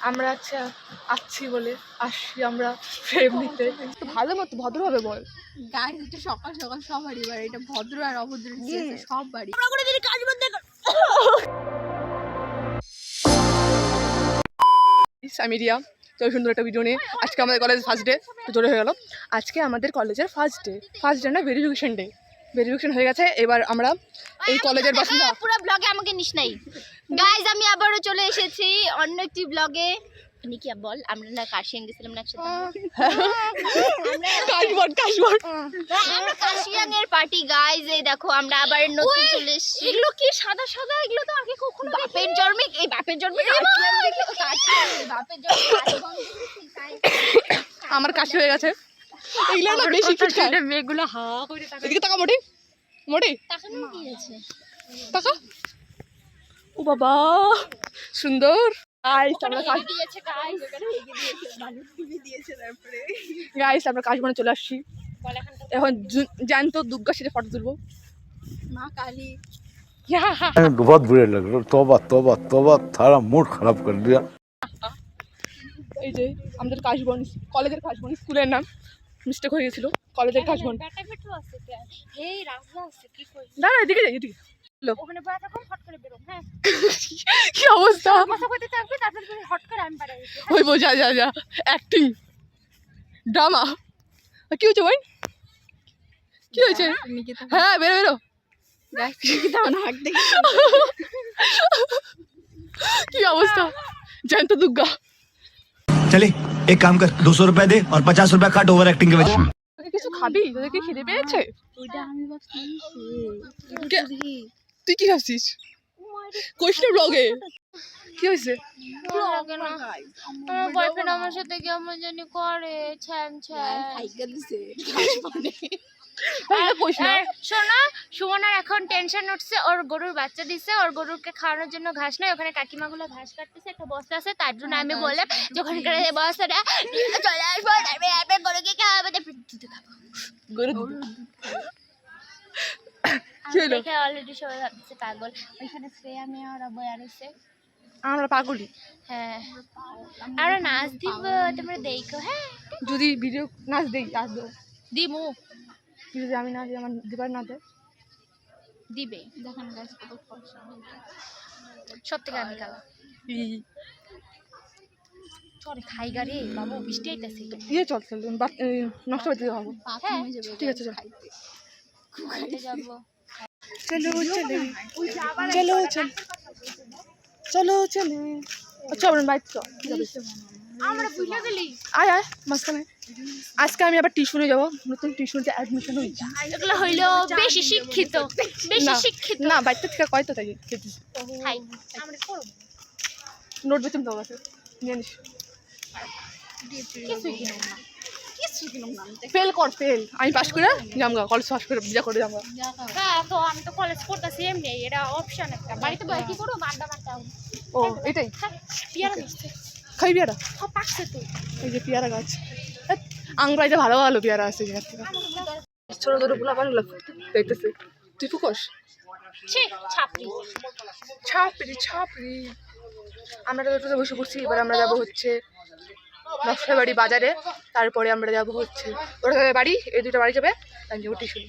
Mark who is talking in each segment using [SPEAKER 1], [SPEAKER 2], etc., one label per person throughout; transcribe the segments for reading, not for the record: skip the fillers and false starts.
[SPEAKER 1] আমরা আচ্ছা আসছি বলে আসছি আমরা ফ্রেম নিতে। ভালো মতো ভদ্রভাবে বল।
[SPEAKER 2] গাইস এটা সকাল সকাল সবারই বাড়ি, এটা ভদ্র আর অভদ্র সব বাড়ি।
[SPEAKER 1] আমি রিয়া, তো সুন্দর একটা ভিডিও নিয়ে আজকে আমাদের কলেজ ফার্স্ট ডে তো জোরে হয়ে গেল। আজকে আমাদের কলেজের ফার্স্ট ডে না ভেরিফিকেশন ডে। ভেরিফিকেশন হয়ে গেছে, এবার আমরা এই কলেজের বাসিন্দা।
[SPEAKER 2] পুরো ব্লগে আমাকে নিস নাই গাইস, আমি আবারও চলে এসেছি অন্য একটি ব্লগে। নিকি বল, আমরা না কাশিয়াং গেছিলাম না একসাথে? আমরা কাশিয়াং এর পার্টি গাইস, এই দেখো আমরা আবার নতুন চলে এসেছি। এগুলো কি সাদা সাদা, এগুলো তো আগে কখনো বাপের জন্মে কাশিয়াং দেখি, বাপের জন্মে
[SPEAKER 1] আমার কাশি হয়ে গেছে। এগুলো না বেশি খিটখাট
[SPEAKER 2] মেয়েগুলো হা করে তাকায়।
[SPEAKER 1] এদিকে তাকা মোটি মোটি
[SPEAKER 2] তাকানো কি আছে?
[SPEAKER 1] তাকা। ও বাবা সুন্দর। গাইস আমরা কাশ
[SPEAKER 2] দিয়েছে গাইস, মানুষ টিভি দিয়েছে। তারপরে
[SPEAKER 1] গাইস আমরা কাশবনে চলে আসছি। এখন জ্যান্ত দুর্গা সেটা ফটো তুলবো।
[SPEAKER 2] মা কালী
[SPEAKER 3] बहुत बुरे लग रहे। तौबा तौबा तौबा, थारा मूड खराब कर दिया।
[SPEAKER 1] এই যে আমাদের কাশবন কলেজের কাশবন স্কুলের নাম মিস্টেক হয়ে গেছিল, কলেজের কাশবন। দাঁড়া এদিকে যাই, এদিকে
[SPEAKER 2] ওখানে বড় থাকো, হট করে বেরো। হ্যাঁ
[SPEAKER 1] কি অবস্থা,
[SPEAKER 2] কথা কইতে থাকবে, তারপর হট করে আমি পারে।
[SPEAKER 1] ওই বো যা যা যা অ্যাক্টিং ড্রামা। কি হয়েছে ওই কি হয়েছে? হ্যাঁ বেরো বেরো। কি অবস্থা, জ্যান্ত দুর্গা।
[SPEAKER 4] चले एक काम कर, 200 रुपए दे और 50 रुपए काट ओवर एक्टिंग के वजह।
[SPEAKER 1] তোকে কিছু খাবি? তোদের কি খিদে পেয়েছে?
[SPEAKER 2] ওইটা আমি ভাবছি
[SPEAKER 1] তুই কি ভাবছিস? কোশ্চেন ব্লগে কি হয়েছে?
[SPEAKER 2] আমার বয়ফ্রেন্ড আমার সাথে কেমন জানি করে, ছ্যান ছ্যান। শোনো, সুমনার এখন টেনশন উঠছে, ওর গরুর বাচ্চা দিছে, ওর গরুকে খাওয়ানোর জন্য ঘাস নাই, ওখানে কাকিমাগুলো ঘাস কাটতেছে, একটা বস্তা আছে, তার জন্য আমি বললাম যে ওখানকার বস্তাটা চলে আসবো, তারপরে গরুকে খাওয়াবো,
[SPEAKER 1] গরু কি হলো?
[SPEAKER 2] দেখে অলরেডি সবাই ভাবছে পাগল। ওইখানে শ্রেয়া মেয়ে ওরা বয়া রয়েছে।
[SPEAKER 1] আমরা পাগলি।
[SPEAKER 2] হ্যাঁ আমরা নাচ দিব, তোমরা দেখো। হ্যাঁ
[SPEAKER 1] যদি ভিডিও নাচ দেই নাচ দেবো,
[SPEAKER 2] দিমু
[SPEAKER 1] যদি আমি না দিই আমার দিবার না দেয়
[SPEAKER 2] দিবে। দেখেন গাছ কত ফর্সা, সব থেকে আমি কালা। চলে খাই গাড়ি বাবু, বৃষ্টি আইতেছে।
[SPEAKER 1] ইয়ে চল চল নষ্ট হতে যাবো।
[SPEAKER 2] হ্যাঁ
[SPEAKER 1] ঠিক আছে চল
[SPEAKER 2] খাইতে যাবো।
[SPEAKER 1] চলো চলো চলো চলো চলো চলো। আচ্ছা আমরা বাইক চল,
[SPEAKER 2] আমরা ভুলে গেলি।
[SPEAKER 1] আয় আয় মাঝখানে। আজকে আমি আবার টিউশনে যাবো, নতুন টিউশনতে অ্যাডমিশন হয়েছে।
[SPEAKER 2] এগুলো হইলো বেশি শিক্ষিত, বেশি শিক্ষিত
[SPEAKER 1] না বাড়িতে থেকে কয়তো তাই
[SPEAKER 2] খাই আমরা করব।
[SPEAKER 1] নোট বেতন দেওয়া আছে, নিয়ে নিস।
[SPEAKER 2] কিছুই কিনুম না,
[SPEAKER 1] ফেল কর ফেল, আমি পাস করে যামগা, কলেজ পাস করে বিজা করে যামগা।
[SPEAKER 2] হ্যাঁ তো আমি তো কলেজ করতেছি এমনি, এটা অপশন একটা। বাড়িতে বসে কি করব, আড্ডা মারতে হবে।
[SPEAKER 1] ও এটাই
[SPEAKER 2] পিয়ারা মিষ্টি
[SPEAKER 1] খাই পেয়ারা।
[SPEAKER 2] সব পাকছে তো।
[SPEAKER 1] এই যে পেয়ারা গাছ, আংরাইতে ভালো ভালো পেয়ারা আছে এখান থেকে। ছোট ছোট গুলা ভালো দেখতেছে। তুই ফুকস
[SPEAKER 2] ছি ছাপড়ি
[SPEAKER 1] ছাপড়ি ছাপড়ি। আমরা তো বসে পড়ছি, এবার আমরা যাবো হচ্ছে নকশাবাড়ি বাজারে, তারপরে আমরা যাবো হচ্ছে ওরা বাড়ি, এই দুটো বাড়ি যাবে, আমি যাবো টিউশন।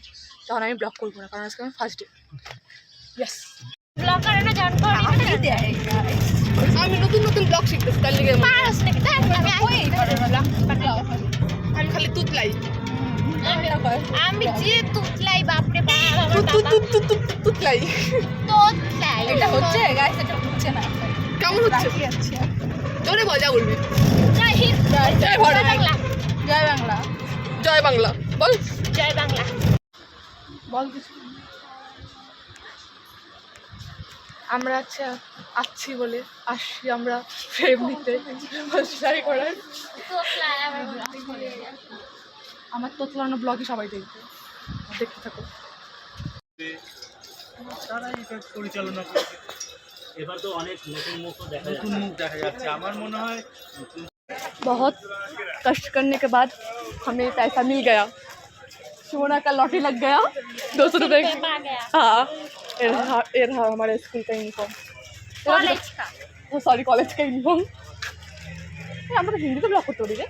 [SPEAKER 1] তখন আমি ব্লগ করবো না, কারণ আজকে আমি ফার্স্ট ডে। ইয়েস
[SPEAKER 2] ব্লগ করে না, জান করি
[SPEAKER 1] আমি নতুন নতুন ব্লগ শিখতেছি, তার লিগে
[SPEAKER 2] পারস নাকি? দেখ আমি
[SPEAKER 1] আমি খালি তুতলাই,
[SPEAKER 2] আমি যে তুতলাই, বাপরে বাপ
[SPEAKER 1] তুতলাই।
[SPEAKER 2] তুতলাই এটা হচ্ছে গাইস, এটা হচ্ছে না।
[SPEAKER 1] কেমন হচ্ছে? জোরে বল, যা বলবি।
[SPEAKER 2] জয় হিন্দ,
[SPEAKER 1] জয় ভারত,
[SPEAKER 2] বাংলা,
[SPEAKER 1] জয় বাংলা, জয় বাংলা বল,
[SPEAKER 2] জয় বাংলা
[SPEAKER 1] বল কিছু। আমরা আচ্ছা আসছি বলে আসছি আমরা ফ্রেম নিতে শাড়ি করার।
[SPEAKER 2] তুতলাই
[SPEAKER 1] আমার তোতলানো ব্লগে সবাই দেখবে, দেখতে থাকো।
[SPEAKER 5] তারাই এটা পরিচালনা করছে। এবার তো অনেক নতুন মুখ দেখা যাচ্ছে। আমার মনে হয়
[SPEAKER 1] बहुत कष्ट करने के बाद हमें पैसा मिल गया। सुमना का लॉटरी लग गया 200 रुपये। हाँ ये रहा हमारे स्कूल का यूनिफॉर्म,
[SPEAKER 2] कॉलेज का,
[SPEAKER 1] सॉरी कॉलेज का यूनिफॉर्म। আমরা তো হিন্দিতে ব্লগ করতে পারি রে।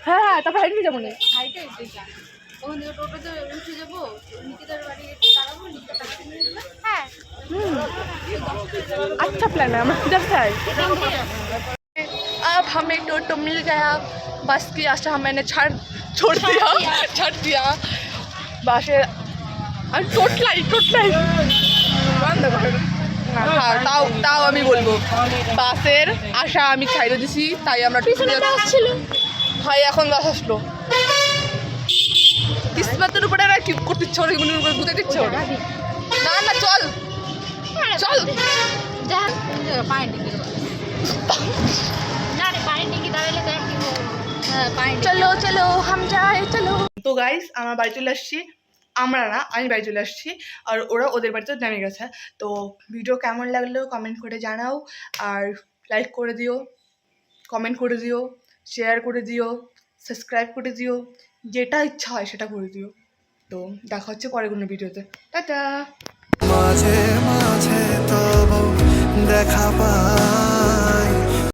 [SPEAKER 1] হ্যাঁ হ্যাঁ, তারপর হাইটে যাবো না।
[SPEAKER 2] হ্যাঁ
[SPEAKER 1] अच्छा प्लान है, हम किधर से आए? अब हमें टोटो मिल गया, बस की आशा मैंने छोड़ दिया বাসে আমি টোটলাই বন্ধ করে তাও আমি বলবো বাসের আশা আমি ছাইড়ে দিছি, তাই আমরা
[SPEAKER 2] পিছনে বাস ছিল।
[SPEAKER 1] ভাই এখন বাস আসলো। কিসমতের উপরে আর কি করতে ইচ্ছে হলো, এগুলোর উপরে গুঁতে দিচ্ছে ওরা। না না চল চল।
[SPEAKER 2] যা না রে পানির ডিঙ্গি দাঁড়ালে দেখ কি
[SPEAKER 1] চলো চলো হাম যাই চলো। তো গাইস আমার বাড়ি চলে আসছি, আমরা না আমি বাড়ি চলে আসছি, আর ওরা ওদের বাড়িতে নেমে গেছে। তো ভিডিও কেমন লাগলো কমেন্ট করে জানাও, আর লাইক করে দিও, কমেন্ট করে দিও, শেয়ার করে দিও, সাবস্ক্রাইব করে দিও, যেটা ইচ্ছা হয় সেটা করে দিও। তো দেখা হচ্ছে পরের কোনো ভিডিওতে। টাটা।
[SPEAKER 6] মাঝে মাঝে তবু দেখা